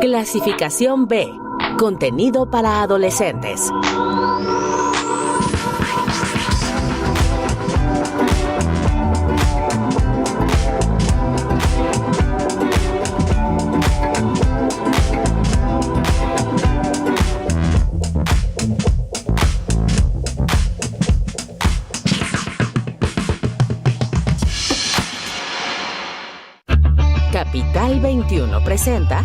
Clasificación B. Contenido para adolescentes. Capital 21 presenta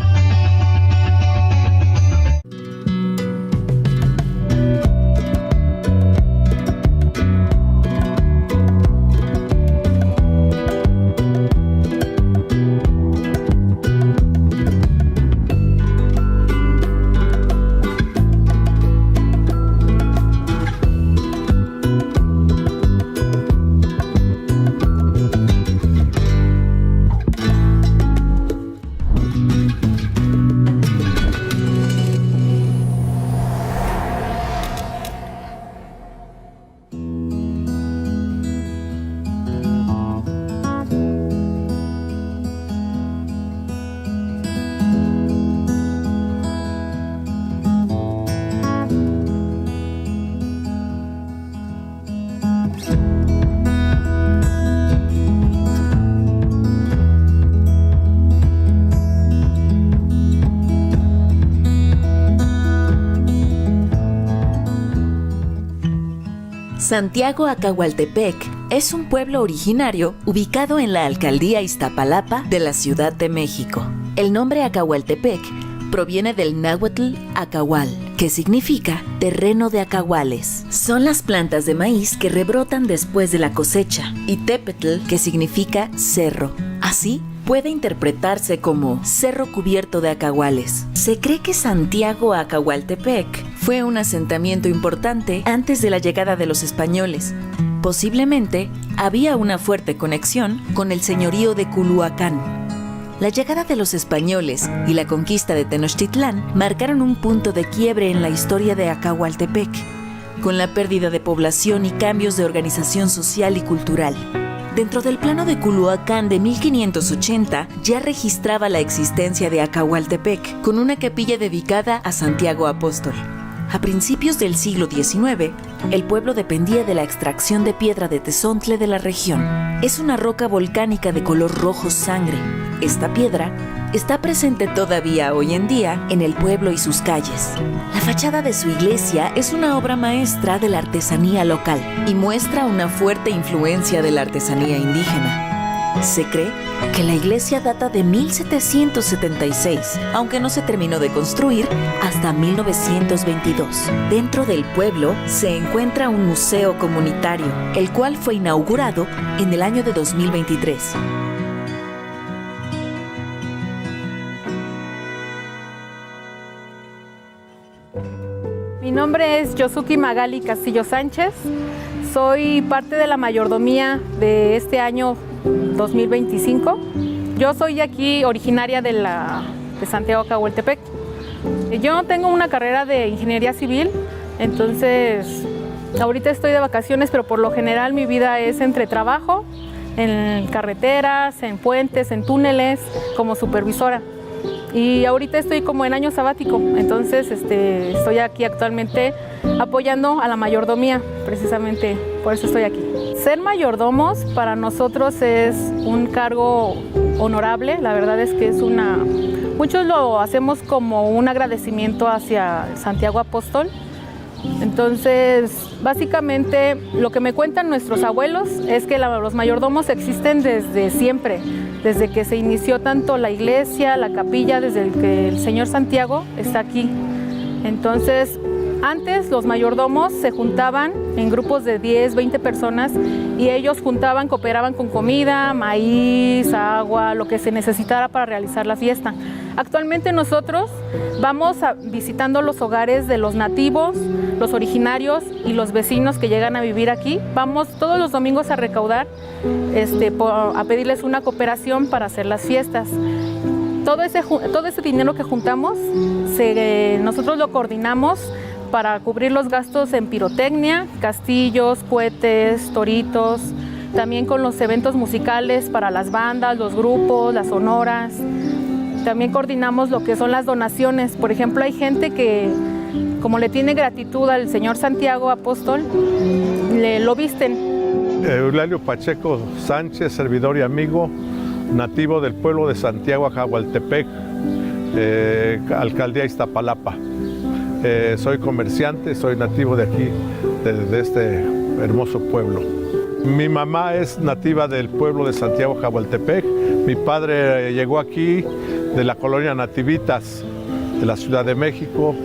Santiago Acahualtepec es un pueblo originario ubicado en la alcaldía Iztapalapa de la Ciudad de México. El nombre Acahualtepec proviene del náhuatl acahual, que significa terreno de acahuales. Son las plantas de maíz que rebrotan después de la cosecha, y tepetl, que significa cerro. Así, puede interpretarse como cerro cubierto de acahuales. Se cree que Santiago Acahualtepec fue un asentamiento importante antes de la llegada de los españoles. Posiblemente había una fuerte conexión con el señorío de Culhuacán. La llegada de los españoles y la conquista de Tenochtitlán marcaron un punto de quiebre en la historia de Acahualtepec, con la pérdida de población y cambios de organización social y cultural. Dentro del plano de Culhuacán de 1580 ya registraba la existencia de Acahualtepec, con una capilla dedicada a Santiago Apóstol. A principios del siglo XIX, el pueblo dependía de la extracción de piedra de tezontle de la región. Es una roca volcánica de color rojo sangre. Esta piedra está presente todavía hoy en día en el pueblo y sus calles. La fachada de su iglesia es una obra maestra de la artesanía local y muestra una fuerte influencia de la artesanía indígena. Se cree que la iglesia data de 1776, aunque no se terminó de construir hasta 1922. Dentro del pueblo se encuentra un museo comunitario, el cual fue inaugurado en el año de 2023. Mi nombre es Yosuki Magali Castillo Sánchez. Soy parte de la mayordomía de este año 2025. Yo soy aquí originaria de Santiago Acahualtepec. Yo tengo una carrera de ingeniería civil, entonces ahorita estoy de vacaciones, pero por lo general mi vida es entre trabajo, en carreteras, en puentes, en túneles, como supervisora. Y ahorita estoy como en año sabático, entonces estoy aquí actualmente apoyando a la mayordomía, precisamente por eso estoy aquí. Ser mayordomos para nosotros es un cargo honorable, la verdad es que muchos lo hacemos como un agradecimiento hacia Santiago Apóstol. Entonces, básicamente lo que me cuentan nuestros abuelos es que los mayordomos existen desde siempre, desde que se inició tanto la iglesia, la capilla, desde que el señor Santiago está aquí. Entonces, antes los mayordomos se juntaban en grupos de 10, 20 personas y ellos cooperaban con comida, maíz, agua, lo que se necesitara para realizar la fiesta. Actualmente nosotros vamos visitando los hogares de los nativos, los originarios y los vecinos que llegan a vivir aquí. Vamos todos los domingos a recaudar, a pedirles una cooperación para hacer las fiestas. Todo ese dinero que juntamos, nosotros lo coordinamos para cubrir los gastos en pirotecnia, castillos, cohetes, toritos, también con los eventos musicales para las bandas, los grupos, las sonoras. también coordinamos lo que son las donaciones. Por ejemplo, hay gente que, como le tiene gratitud al señor Santiago Apóstol, lo visten. Eulalio Pacheco Sánchez, servidor y amigo, nativo del pueblo de Santiago Acahualtepec, alcaldía Iztapalapa. Soy comerciante, soy nativo de aquí, de este hermoso pueblo. Mi mamá es nativa del pueblo de Santiago Acahualtepec. Mi padre llegó aquí de la colonia Nativitas, de la Ciudad de México.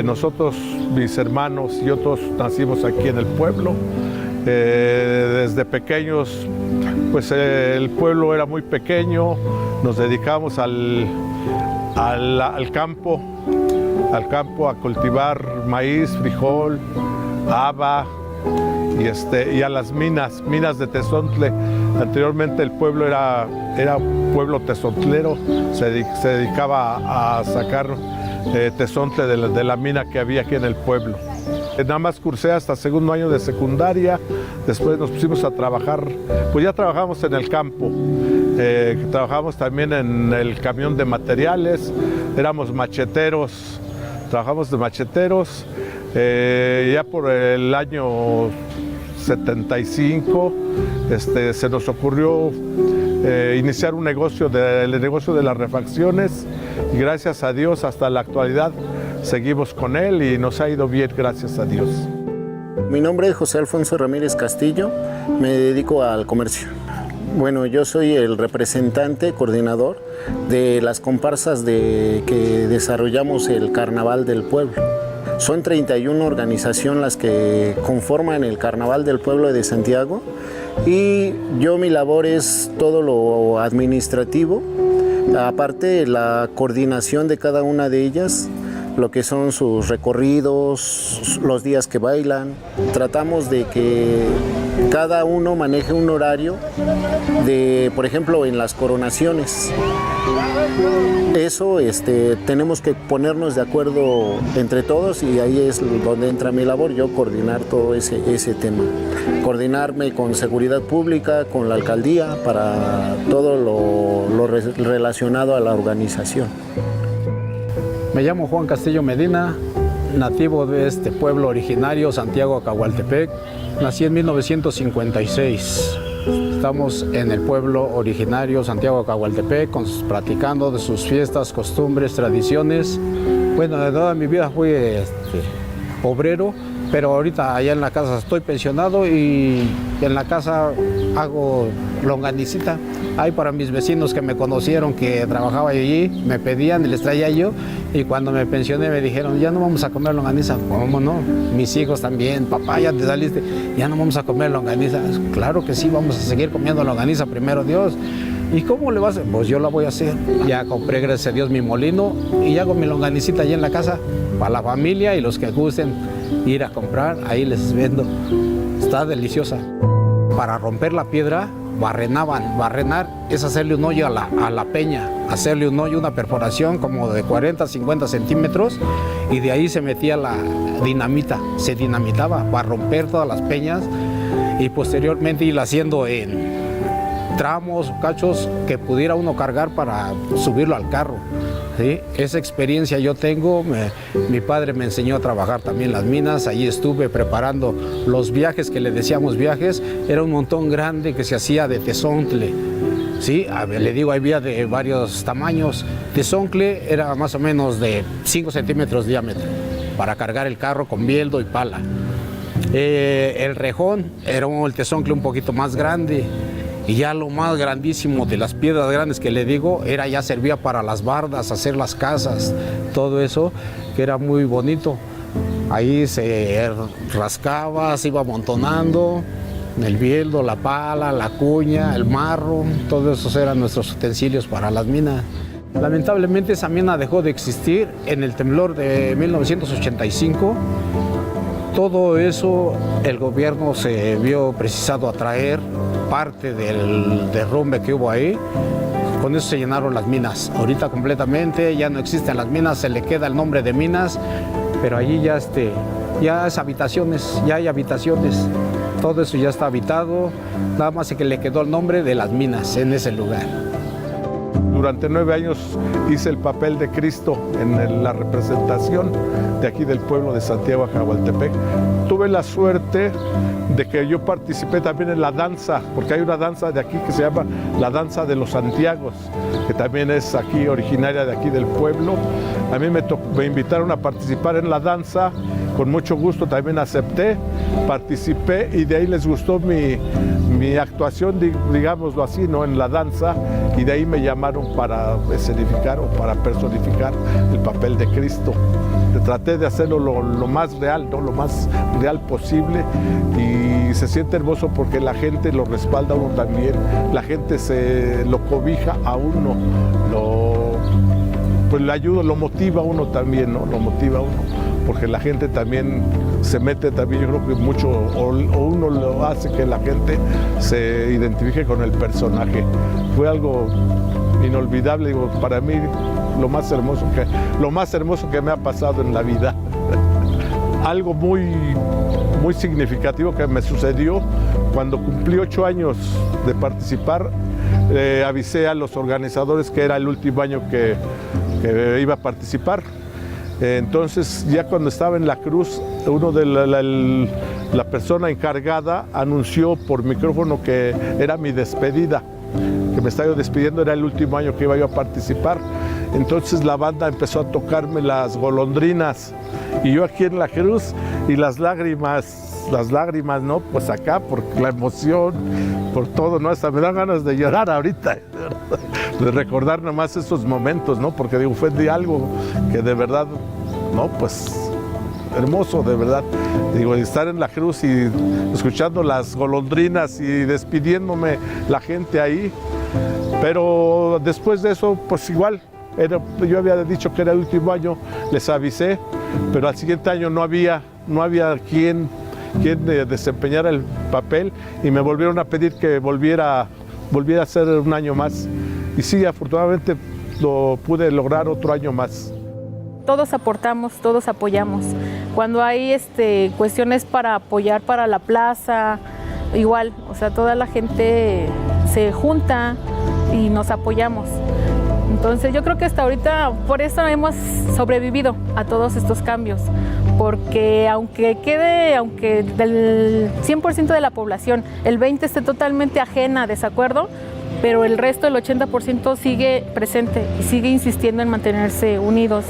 Nosotros, mis hermanos y otros, nacimos aquí en el pueblo. Desde pequeños, pues el pueblo era muy pequeño, nos dedicamos al campo, a cultivar maíz, frijol, haba y a las minas de tezontle. Anteriormente el pueblo era pueblo tezontlero, se dedicaba a sacar tezontle de la mina que había aquí en el pueblo. Nada más cursé hasta segundo año de secundaria, después nos pusimos a trabajar, pues ya trabajamos en el campo, trabajamos también en el camión de materiales, éramos macheteros, trabajamos de macheteros, ya por el año 75 se nos ocurrió iniciar un negocio, el negocio de las refacciones, y gracias a Dios hasta la actualidad seguimos con él y nos ha ido bien, gracias a Dios. Mi nombre es José Alfonso Ramírez Castillo, me dedico al comercio. Bueno, yo soy el representante, coordinador de las comparsas que desarrollamos el Carnaval del Pueblo. Son 31 organizaciones las que conforman el Carnaval del Pueblo de Santiago y mi labor es todo lo administrativo, aparte la coordinación de cada una de ellas, lo que son sus recorridos, los días que bailan. Tratamos de que cada uno maneje un horario por ejemplo, en las coronaciones. Eso tenemos que ponernos de acuerdo entre todos y ahí es donde entra mi labor, yo coordinar todo ese tema. Coordinarme con seguridad pública, con la alcaldía, para todo lo relacionado a la organización. Me llamo Juan Castillo Medina, nativo de este pueblo originario, Santiago Acahualtepec. Nací en 1956. Estamos en el pueblo originario, Santiago Acahualtepec, platicando de sus fiestas, costumbres, tradiciones. Bueno, de toda mi vida fui obrero, pero ahorita allá en la casa estoy pensionado y en la casa hago longanicita. Hay para mis vecinos que me conocieron que trabajaba allí, me pedían y les traía yo. Y cuando me pensioné me dijeron, ya no vamos a comer longaniza. ¿Cómo no? Mis hijos también, papá, ya te saliste, ya no vamos a comer longaniza. Claro que sí, vamos a seguir comiendo longaniza, primero Dios. ¿Y cómo le vas a hacer? Pues yo la voy a hacer. Ya compré, gracias a Dios, mi molino y hago mi longanicita allí en la casa para la familia y los que gusten ir a comprar, ahí les vendo. Está deliciosa. Para romper la piedra, barrenar es hacerle un hoyo a la peña, hacerle un hoyo, una perforación como de 40, 50 centímetros y de ahí se metía la dinamita, se dinamitaba para romper todas las peñas y posteriormente irla haciendo en tramos, cachos que pudiera uno cargar para subirlo al carro. ¿Sí? Esa experiencia yo tengo, mi padre me enseñó a trabajar también las minas, ahí estuve preparando los viajes que le decíamos viajes, era un montón grande que se hacía de tezontle, ¿sí? Le digo, había de varios tamaños, tezontle era más o menos de 5 centímetros de diámetro, para cargar el carro con bieldo y pala. El rejón era el tezontle un poquito más grande. Y ya lo más grandísimo de las piedras grandes que le digo, ya servía para las bardas, hacer las casas, todo eso, que era muy bonito. Ahí se rascaba, se iba amontonando, el bieldo, la pala, la cuña, el marro, todos esos eran nuestros utensilios para las minas. Lamentablemente esa mina dejó de existir en el temblor de 1985. Todo eso el gobierno se vio precisado a traer parte del derrumbe que hubo ahí. Con eso se llenaron las minas. Ahorita completamente ya no existen las minas, se le queda el nombre de minas, pero allí ya es habitaciones, ya hay habitaciones. Todo eso ya está habitado, nada más que le quedó el nombre de las minas en ese lugar. durante 9 años hice el papel de Cristo en la representación de aquí del pueblo de Santiago Acahualtepec. Tuve la suerte de que yo participé también en la danza, porque hay una danza de aquí que se llama la danza de los Santiagos, que también es aquí originaria de aquí del pueblo. A mí me invitaron a participar en la danza, con mucho gusto también acepté, participé y de ahí les gustó mi actuación, digámoslo así, ¿no? En la danza, y de ahí me llamaron para escenificar o para personificar el papel de Cristo. Traté de hacerlo lo más real, ¿no? Lo más real posible, y se siente hermoso porque la gente lo respalda a uno también, la gente lo cobija a uno, pues le ayuda, lo motiva a uno también, ¿no? Lo motiva a uno, porque la gente también se mete también, yo creo que mucho, o uno lo hace que la gente se identifique con el personaje. Fue algo inolvidable, digo, para mí lo más hermoso que me ha pasado en la vida. Algo muy significativo que me sucedió cuando cumplí 8 años de participar. Avisé a los organizadores que era el último año que iba a participar. Entonces, ya cuando estaba en la cruz, uno de la persona encargada anunció por micrófono que era mi despedida, que me estaba despidiendo, era el último año que iba yo a participar. Entonces la banda empezó a tocarme las golondrinas y yo aquí en la cruz, y las lágrimas, ¿no? Pues acá, por la emoción, por todo, ¿no? Hasta me dan ganas de llorar ahorita, de recordar nomás esos momentos, ¿no? Porque digo, fue de algo que de verdad, ¿no? Pues hermoso, de verdad. Digo, estar en la cruz y escuchando las golondrinas y despidiéndome la gente ahí. Pero después de eso, pues igual, yo había dicho que era el último año, les avisé, pero al siguiente año no había quien desempeñara el papel, y me volvieron a pedir que volviera a hacer un año más. Y sí, afortunadamente lo pude lograr otro año más. Todos aportamos, todos apoyamos. Cuando hay cuestiones para apoyar para la plaza, igual, o sea, toda la gente se junta y nos apoyamos. Entonces yo creo que hasta ahorita por eso hemos sobrevivido a todos estos cambios, porque aunque del 100% de la población, el 20% esté totalmente ajena, desacuerdo, pero el resto, el 80%, sigue presente y sigue insistiendo en mantenerse unidos.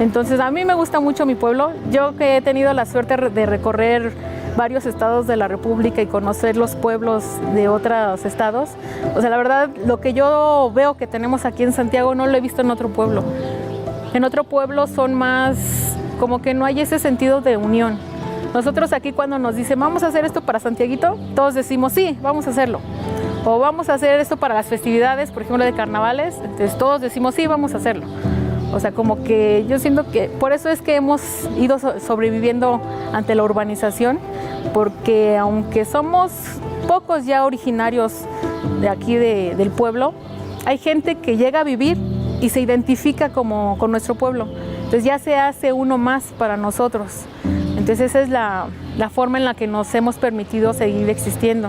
Entonces a mí me gusta mucho mi pueblo. Yo que he tenido la suerte de recorrer varios estados de la República y conocer los pueblos de otros estados, o sea, la verdad, lo que yo veo que tenemos aquí en Santiago no lo he visto en otro pueblo. En otro pueblo son más, como que no hay ese sentido de unión. Nosotros aquí, cuando nos dicen vamos a hacer esto para Santiaguito, todos decimos sí, vamos a hacerlo. O vamos a hacer esto para las festividades, por ejemplo de carnavales, entonces todos decimos sí, vamos a hacerlo. O sea, como que yo siento que por eso es que hemos ido sobreviviendo ante la urbanización, porque aunque somos pocos ya originarios de aquí del pueblo, hay gente que llega a vivir y se identifica con nuestro pueblo. Entonces ya se hace uno más para nosotros. Entonces esa es la forma en la que nos hemos permitido seguir existiendo.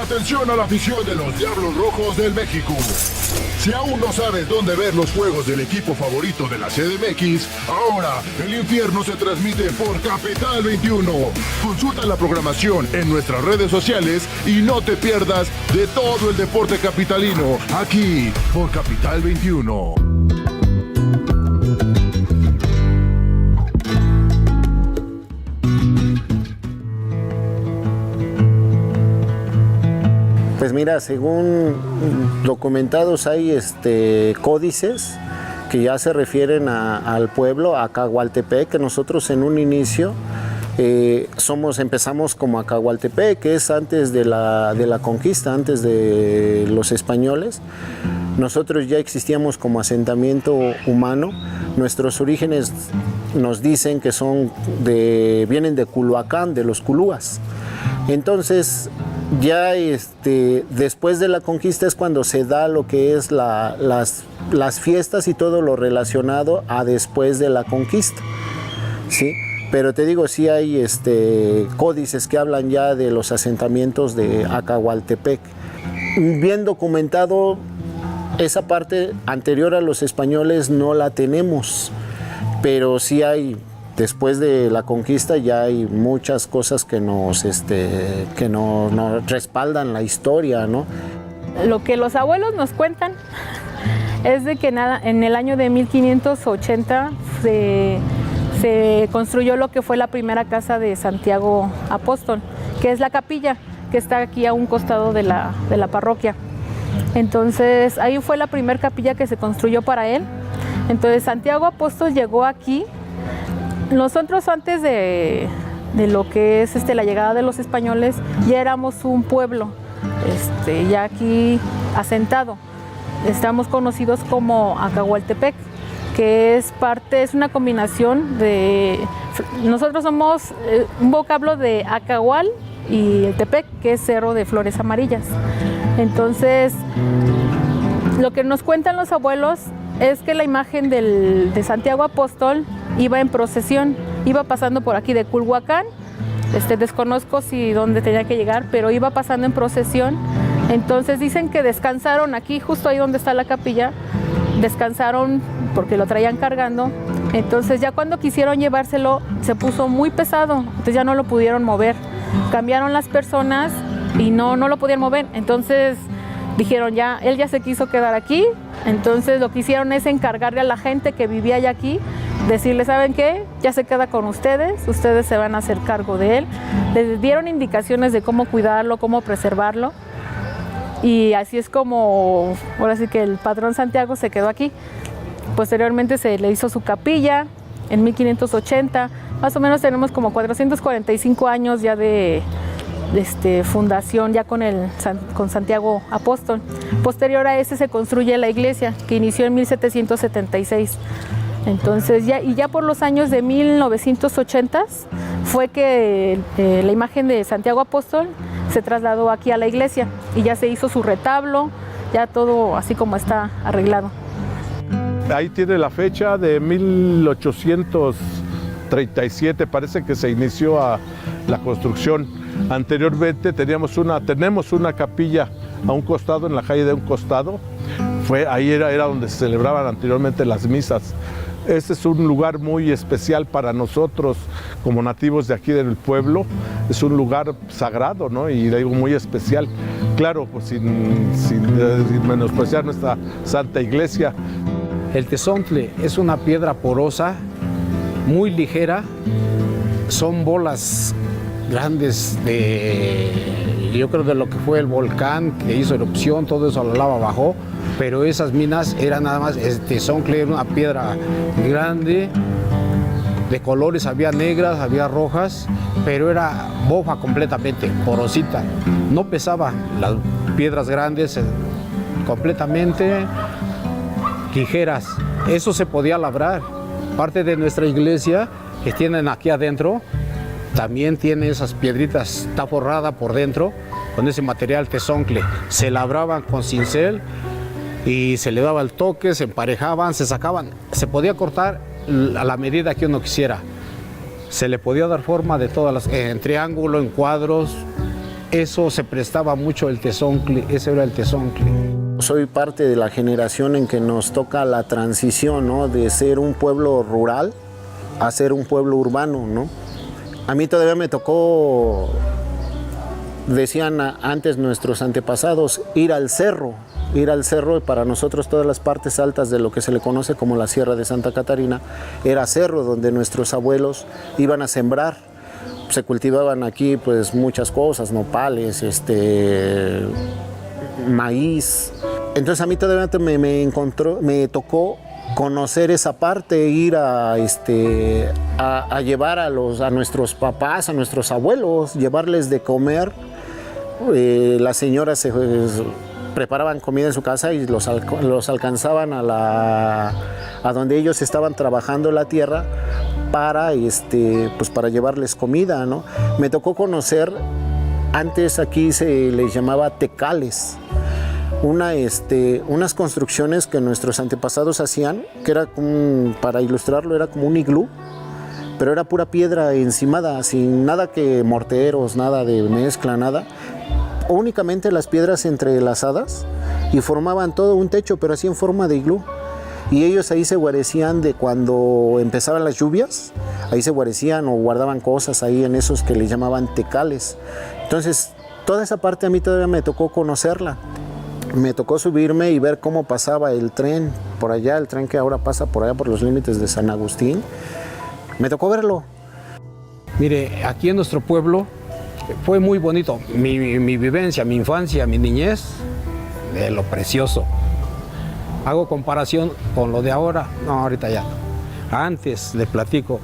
Atención a la afición de los Diablos Rojos del México. Si aún no sabes dónde ver los juegos del equipo favorito de la CDMX, ahora el infierno se transmite por Capital 21. Consulta la programación en nuestras redes sociales y no te pierdas de todo el deporte capitalino, aquí por Capital 21. Pues mira, según documentados hay códices que ya se refieren al pueblo, a Acahualtepec, que nosotros en un inicio empezamos como Acahualtepec, que es antes de la conquista, antes de los españoles. Nosotros ya existíamos como asentamiento humano. Nuestros orígenes nos dicen que vienen de Culhuacán, de los culúas. Entonces, ya después de la conquista es cuando se da lo que es las fiestas y todo lo relacionado a después de la conquista, ¿sí? Pero te digo, sí hay códices que hablan ya de los asentamientos de Acahualtepec. Bien documentado, esa parte anterior a los españoles no la tenemos, pero sí hay, después de la conquista ya hay muchas cosas que nos respaldan la historia, ¿no? Lo que los abuelos nos cuentan es de que en el año de 1580 se construyó lo que fue la primera casa de Santiago Apóstol, que es la capilla que está aquí a un costado de la parroquia. Entonces ahí fue la primera capilla que se construyó para él. Entonces Santiago Apóstol llegó aquí. Nosotros antes de lo que es la llegada de los españoles ya éramos un pueblo ya aquí asentado. Estamos conocidos como Acahualtepec, que es una combinación de, nosotros somos un vocablo de Acahual y el Tepec, que es Cerro de Flores Amarillas. Entonces, lo que nos cuentan los abuelos es que la imagen de Santiago Apóstol iba en procesión, iba pasando por aquí de Culhuacán, desconozco si dónde tenía que llegar, pero iba pasando en procesión. Entonces dicen que descansaron aquí, justo ahí donde está la capilla, descansaron porque lo traían cargando. Entonces ya cuando quisieron llevárselo se puso muy pesado, entonces ya no lo pudieron mover. Cambiaron las personas y no lo podían mover. Entonces dijeron ya, él ya se quiso quedar aquí. Entonces lo que hicieron es encargarle a la gente que vivía ya aquí, decirle, ¿saben qué? Ya se queda con ustedes se van a hacer cargo de él. Les dieron indicaciones de cómo cuidarlo, cómo preservarlo. Y así es como, ahora sí que el patrón Santiago se quedó aquí. Posteriormente se le hizo su capilla en 1580. Más o menos tenemos como 445 años ya de fundación, ya con Santiago Apóstol. Posterior a ese se construye la iglesia, que inició en 1776. Entonces, ya por los años de 1980 fue que la imagen de Santiago Apóstol se trasladó aquí a la iglesia y ya se hizo su retablo, ya todo así como está arreglado. Ahí tiene la fecha de 1837, parece que se inició la construcción. Anteriormente tenemos una capilla a un costado, en la calle de un costado. Ahí era donde se celebraban anteriormente las misas. Este es un lugar muy especial para nosotros como nativos de aquí del pueblo. Es un lugar sagrado, ¿no? Y digo, muy especial. Claro, pues sin menospreciar nuestra Santa Iglesia. El tezontle es una piedra porosa, muy ligera. Son bolas grandes yo creo de lo que fue el volcán que hizo erupción, todo eso, la lava bajó. Pero esas minas eran nada más, tezontle era una piedra grande, de colores, había negras, había rojas, pero era bofa completamente, porosita. No pesaba, las piedras grandes completamente ligeras. Eso se podía labrar. Parte de nuestra iglesia que tienen aquí adentro, también tiene esas piedritas, está forrada por dentro con ese material tezontle. Se labraban con cincel y se le daba el toque, se emparejaban, se sacaban, se podía cortar a la medida que uno quisiera. Se le podía dar forma de todas en triángulo, en cuadros. Eso se prestaba mucho el tezontle, ese era el tezontle. Soy parte de la generación en que nos toca la transición, ¿no? De ser un pueblo rural a ser un pueblo urbano, ¿no? A mí todavía me tocó, decían antes nuestros antepasados, ir al cerro, para nosotros todas las partes altas de lo que se le conoce como la Sierra de Santa Catarina, era cerro donde nuestros abuelos iban a sembrar. Se cultivaban aquí pues muchas cosas, nopales, maíz. Entonces a mí todavía me tocó conocer esa parte, ir a llevar a nuestros papás, a nuestros abuelos, llevarles de comer. Las señoras preparaban comida en su casa y los alcanzaban a donde ellos estaban trabajando la tierra para llevarles comida, ¿no? Me tocó conocer Antes aquí se les llamaba tecales. Unas construcciones que nuestros antepasados hacían, que era para ilustrarlo, era como un iglú, pero era pura piedra encimada, sin nada que morteros, nada de mezcla, nada. Únicamente las piedras entrelazadas y formaban todo un techo, pero así en forma de iglú. Y ellos ahí se guarecían de cuando empezaban las lluvias, ahí se guarecían o guardaban cosas ahí en esos que le llamaban tecales. Entonces, toda esa parte a mí todavía me tocó conocerla. Me tocó subirme y ver cómo pasaba el tren por allá, el tren que ahora pasa por allá por los límites de San Agustín. Me tocó verlo. Mire, aquí en nuestro pueblo fue muy bonito. Mi vivencia, mi infancia, mi niñez, de lo precioso. Hago comparación con lo de ahora. No, ahorita ya. Antes, le platico.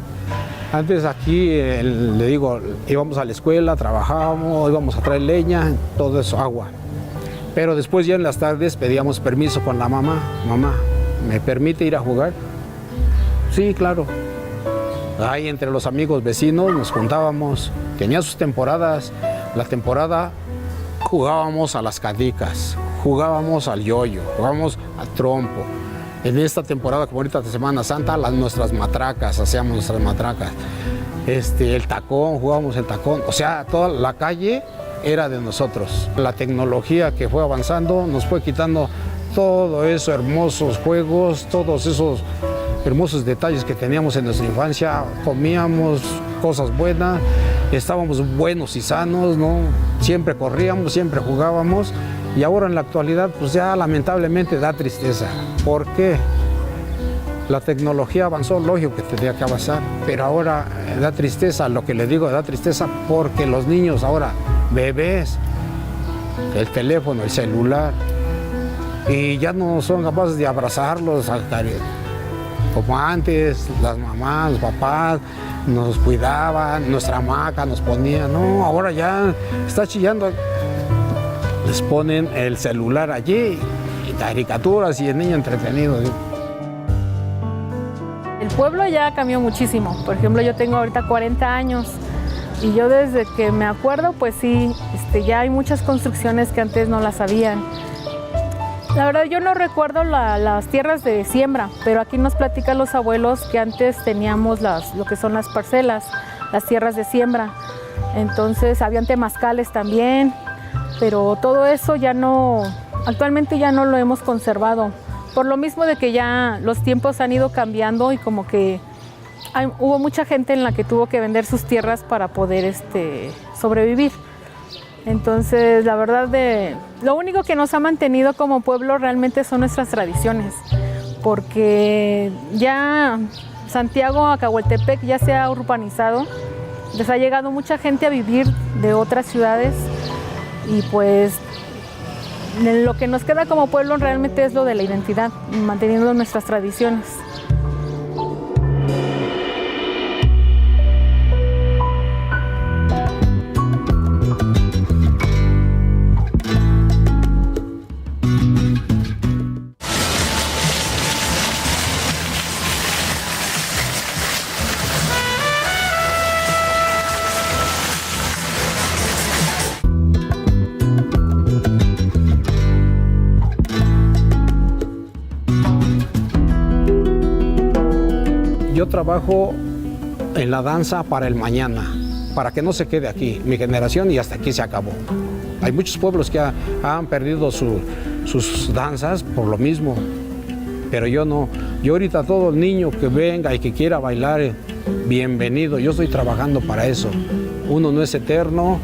Antes aquí, le digo, íbamos a la escuela, trabajábamos, íbamos a traer leña, todo eso, agua. Pero después ya en las tardes pedíamos permiso con la mamá. Mamá, ¿me permite ir a jugar? Sí, claro. Ahí entre los amigos vecinos nos juntábamos. Tenía sus temporadas. La temporada jugábamos a las canicas, jugábamos al yoyo, jugábamos al trompo. En esta temporada, como ahorita de Semana Santa, nuestras matracas, hacíamos nuestras matracas. El tacón, jugábamos el tacón. O sea, toda la calle era de nosotros. La tecnología que fue avanzando nos fue quitando todo eso, hermosos juegos, todos esos hermosos detalles que teníamos en nuestra infancia. Comíamos cosas buenas, estábamos buenos y sanos, ¿no? Siempre corríamos, siempre jugábamos. Y ahora en la actualidad, pues ya lamentablemente da tristeza. ¿Por qué? La tecnología avanzó, lógico que tendría que avanzar, pero ahora da tristeza, lo que le digo da tristeza porque los niños ahora, bebés, el teléfono, el celular, y ya no son capaces de abrazarlos como antes. Las mamás, los papás nos cuidaban, nuestra hamaca nos ponía. No, ahora ya está chillando. Les ponen el celular allí y caricaturas y el niño entretenido. El pueblo ya cambió muchísimo. Por ejemplo, yo tengo ahorita 40 años y yo desde que me acuerdo, pues sí, ya hay muchas construcciones que antes no las habían. La verdad yo no recuerdo las tierras de siembra, pero aquí nos platican los abuelos que antes teníamos lo que son las parcelas, las tierras de siembra. Entonces habían temazcales también, pero todo eso ya no, actualmente ya no lo hemos conservado. Por lo mismo de que ya los tiempos han ido cambiando y como que hubo mucha gente en la que tuvo que vender sus tierras para poder sobrevivir. Entonces, la verdad, lo único que nos ha mantenido como pueblo realmente son nuestras tradiciones, porque ya Santiago Acahualtepec ya se ha urbanizado, les ha llegado mucha gente a vivir de otras ciudades y pues lo que nos queda como pueblo realmente es lo de la identidad, manteniendo nuestras tradiciones. Yo trabajo en la danza para el mañana, para que no se quede aquí mi generación y hasta aquí se acabó. Hay muchos pueblos que han perdido sus danzas por lo mismo, pero yo no. Yo ahorita todo el niño que venga y que quiera bailar, bienvenido. Yo estoy trabajando para eso. Uno no es eterno,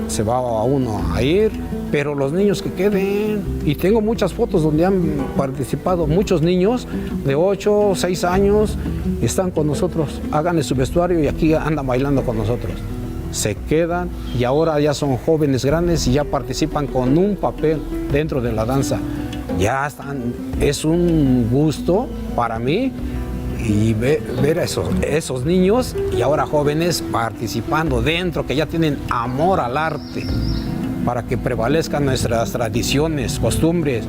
se va a uno a ir, pero los niños que queden. Y tengo muchas fotos donde han participado muchos niños de 8, 6 años, están con nosotros, háganle su vestuario y aquí andan bailando con nosotros. Se quedan y ahora ya son jóvenes grandes y ya participan con un papel dentro de la danza. Ya están, es un gusto para mí y ver a esos niños y ahora jóvenes participando dentro, que ya tienen amor al arte, para que prevalezcan nuestras tradiciones, costumbres.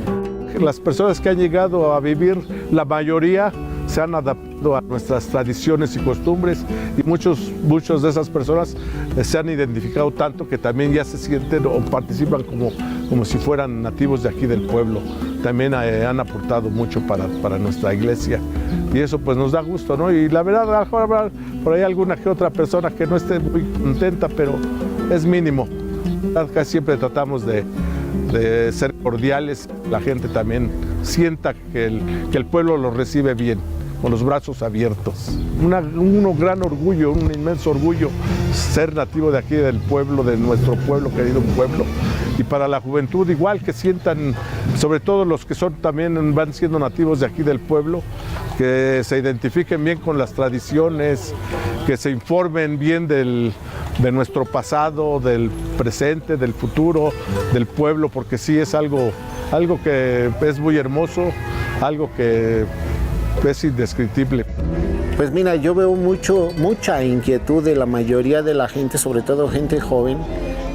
Las personas que han llegado a vivir, la mayoría se han adaptado a nuestras tradiciones y costumbres, y muchos de esas personas se han identificado tanto que también ya se sienten o participan como si fueran nativos de aquí del pueblo. También han aportado mucho para nuestra iglesia, y eso pues nos da gusto, ¿no? Y la verdad, a lo mejor habrá por ahí alguna que otra persona que no esté muy contenta, pero es mínimo. Casi siempre tratamos de ser cordiales, la gente también sienta que el pueblo lo recibe bien, con los brazos abiertos. Un gran orgullo, un inmenso orgullo ser nativo de aquí del pueblo, de nuestro pueblo, querido pueblo. Y para la juventud igual, que sientan, sobre todo los que también van siendo nativos de aquí del pueblo, que se identifiquen bien con las tradiciones, que se informen bien de nuestro pasado, del presente, del futuro, del pueblo, porque sí es algo que es muy hermoso, algo que es indescriptible. Pues mira, yo veo mucha inquietud de la mayoría de la gente, sobre todo gente joven,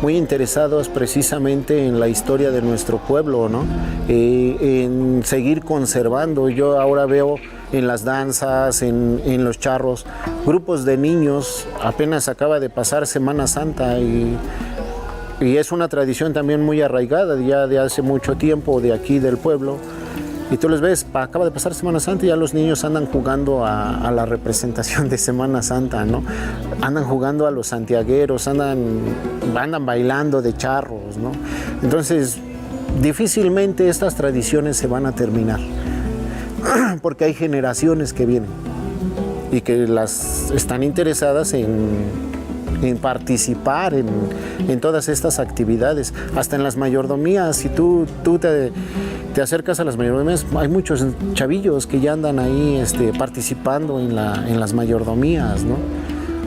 muy interesados precisamente en la historia de nuestro pueblo, ¿no? En seguir conservando. Yo ahora veo en las danzas, en los charros, grupos de niños. Apenas acaba de pasar Semana Santa y es una tradición también muy arraigada ya de hace mucho tiempo de aquí del pueblo. Y tú les ves, acaba de pasar Semana Santa y ya los niños andan jugando a la representación de Semana Santa, ¿no? Andan jugando a los santiagueros, andan bailando de charros, ¿no? Entonces, difícilmente estas tradiciones se van a terminar, porque hay generaciones que vienen y que las están interesadas en participar en todas estas actividades, hasta en las mayordomías. Si tú te acercas a las mayordomías, hay muchos chavillos que ya andan ahí participando en las mayordomías, ¿no?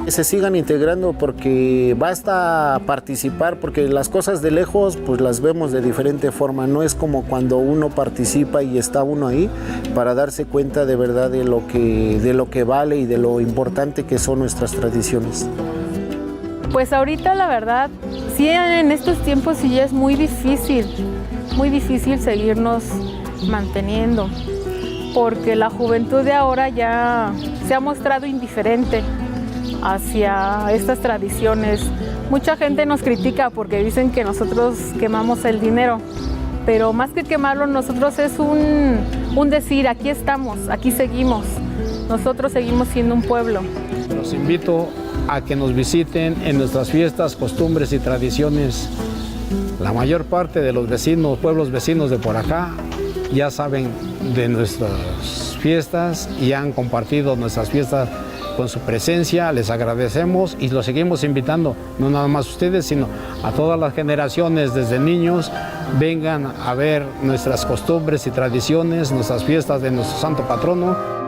Que se sigan integrando, porque basta participar, porque las cosas de lejos pues las vemos de diferente forma. No es como cuando uno participa y está uno ahí para darse cuenta de verdad de lo que vale y de lo importante que son nuestras tradiciones. Pues ahorita la verdad, sí, en estos tiempos sí es muy difícil seguirnos manteniendo, porque la juventud de ahora ya se ha mostrado indiferente hacia estas tradiciones. Mucha gente nos critica porque dicen que nosotros quemamos el dinero, pero más que quemarlo, nosotros es un decir, aquí estamos, aquí seguimos, nosotros seguimos siendo un pueblo. Los invito a que nos visiten en nuestras fiestas, costumbres y tradiciones. La mayor parte de los pueblos vecinos de por acá, ya saben de nuestras fiestas y han compartido nuestras fiestas con su presencia. Les agradecemos y los seguimos invitando, no nada más ustedes, sino a todas las generaciones, desde niños, vengan a ver nuestras costumbres y tradiciones, nuestras fiestas de nuestro santo patrono.